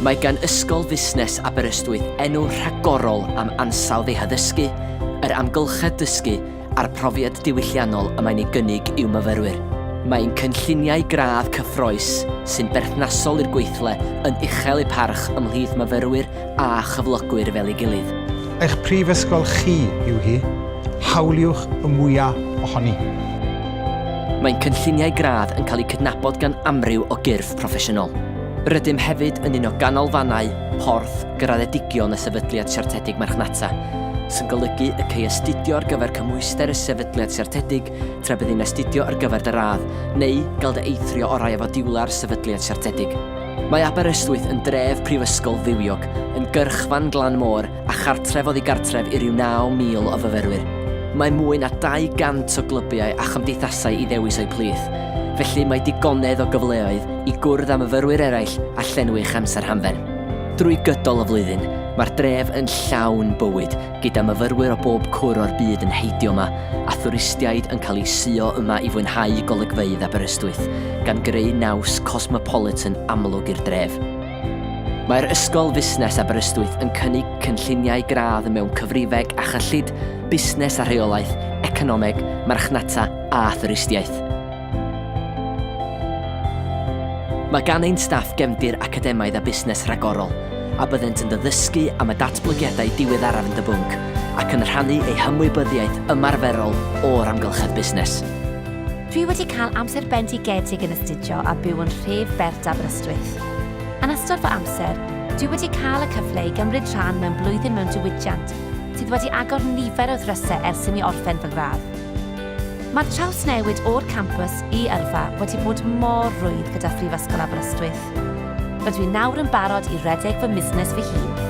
Mae gan Ysgol Fusnes Aberystwyth enw rhagorol am ansawdd ei haddysgu, yr amgylchedd dysgu a'r profiad diwylliannol y mae'n ei gynnig i'w myfyrwyr. Mae'n cynlluniau gradd cyffroes sy'n berthnasol i'r gweithle yn uchel eu parch ymhlith myfyrwyr a chyflogwyr fel ei gilydd. Eich prifysgol chi yw hi, hawliwch y mwyaf ohoni. Mae'n cynlluniau gradd yn cael eu cydnabod gan amryw o gyrff proffesiynol. Rydym hefyd yn un o ganolfannau, porth, graddedigion y sefydliad siartedig marchnata, sy'n golygu y cei astudio ar gyfer cymwyster y sefydliad siartedig tra bydd hi'n astudio ar gyfer dy radd, neu gael dy eithrio o rai efo diwla'r sefydliad siartedig. Mae Aberystwyth yn dref prifysgol fywiog, yn gyrchfan Glanmôr a chartref oddi gartref i ryw 9,000 o fyfyrwyr. Mae mwy na 200 o glybiau a chymdeithasau i ddewis o'i plith, felly mae digonedd o gyfleoedd i gwrdd â myfyrwyr eraill a llenwych amser hamdden. Drwy gydol y flwyddyn, mae'r dref yn llawn bywyd, gyda myfyrwyr o bob cwr o'r byd yn heidio yma, a thwristiaid yn cael eu suo yma i fwynhau golygfeydd Aberystwyth, gan greu naws cosmopolitan amlwg i'r dref. Mae'r Ysgol Fusnes Aberystwyth yn cynnig cynlluniau gradd mewn cyfrifeg a chyllid, busnes a rheolaeth, economeg, marchnata a thwristiaeth. Mae gan ein staff gefndir academaidd a busnes rhagorol, a byddent yn ddysgu am y datblygiadau diweddaraf yn dy bwnc, ac yn rhannu eu hymwybyddiaeth ymarferol o'r amgylchedd busnes. Dwi wedi cael amser bendigedig yn astudio a byw yn rhef Bert Aberystwyth. Yn ystod fy amser, dwi wedi cael y cyfle i gymryd rhan mewn blwyddyn mewn diwydiant, sydd wedi agor nifer o ddrysau ers i mi orffen fy gradd. Mae'r trawsnewid o'r campws i Yrfa wedi bod mor rwydd gyda Phrifysgol Aberystwyth. Rydw i nawr yn barod i redeg fy busnes fy hun.